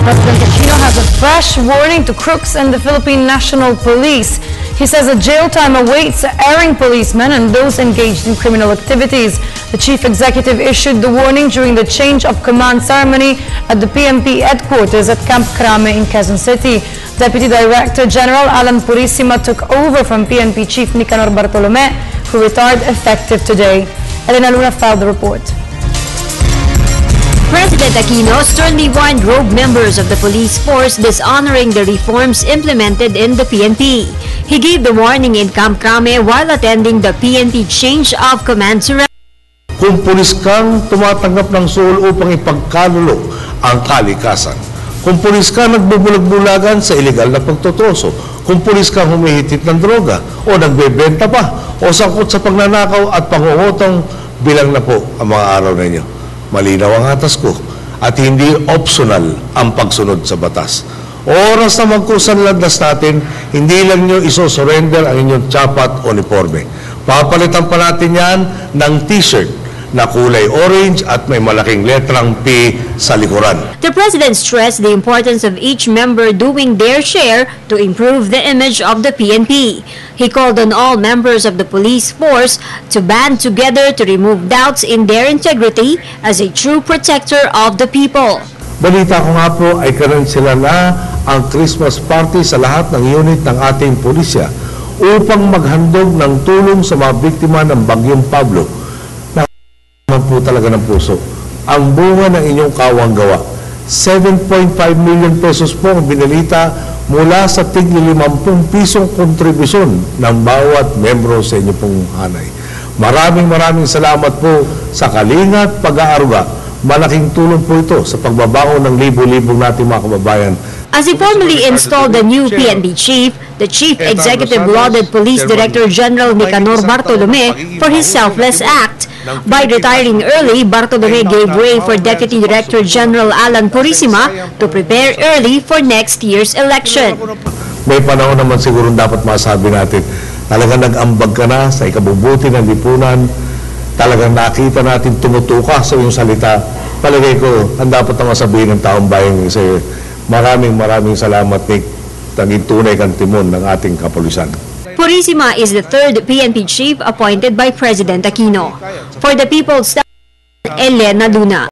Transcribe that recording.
President Aquino has a fresh warning to crooks in the Philippine National Police. He says a jail time awaits erring policemen and those engaged in criminal activities. The chief executive issued the warning during the change of command ceremony at the PNP headquarters at Camp Crame in Quezon City. Deputy Director General Alan Purisima took over from PNP Chief Nicanor Bartolome, who retired effective today. Elena Luna filed the report. President Aquino sternly warned rogue members of the police force dishonoring the reforms implemented in the PNP. He gave the warning in Camp Crame while attending the PNP change of command ceremony. Kung pulis kang tumatanggap ng suhol upang ipagkalulok ang kalikasan, kung pulis ka nagbubulag-bulagan sa ilegal na pagtotroso, kung pulis kang humihitit ng droga o nagbebenta pa o sangkot sa pagnanakaw at pangungutang, bilang na po ang mga araw na inyo. Malinaw ang hatas ko at hindi optional ang pagsunod sa batas. Oras na magkusang landas natin, hindi lang nyo isosurrender ang inyong tsapat o uniforme. Papalitan pa natin yan ng t-shirt na kulay orange at may malaking letrang P sa likuran. The President stressed the importance of each member doing their share to improve the image of the PNP. He called on all members of the police force to band together to remove doubts in their integrity as a true protector of the people. Balita ko nga po ay karon sila na ang Christmas party sa lahat ng unit ng ating pulisya upang maghandog ng tulong sa mga biktima ng Bagyong Pablo. Po talaga ng puso ang bunga ng inyong kawang gawa. 7.5 million pesos po ang binalita mula sa tigli 50 pisong kontribusyon ng bawat membro sa inyong pong hanay. Maraming salamat po sa kalingat pag-aaruga. Malaking tulong po ito sa pagbabangon ng libo-libong nating mga kababayan. As he formally installed the new PNP chief, the chief executive lauded Police Director General Nicanor Bartolome for his selfless act. By retiring early, Bartolome gave way for Deputy Director General Alan Purisima to prepare early for next year's election. May panahon naman siguro dapat masabi natin, talagang nag-ambag ka na sa ikabubuti ng lipunan, talagang nakita natin tumutuka sa iyong salita. Palagay ko, ang dapat na masabihin ng taong bayan sa iyo, maraming salamat, Nick. Tanging tunay kang timon ng ating kapulisan. Purisima is the third PNP chief appointed by President Aquino. For the People's Elena Luna.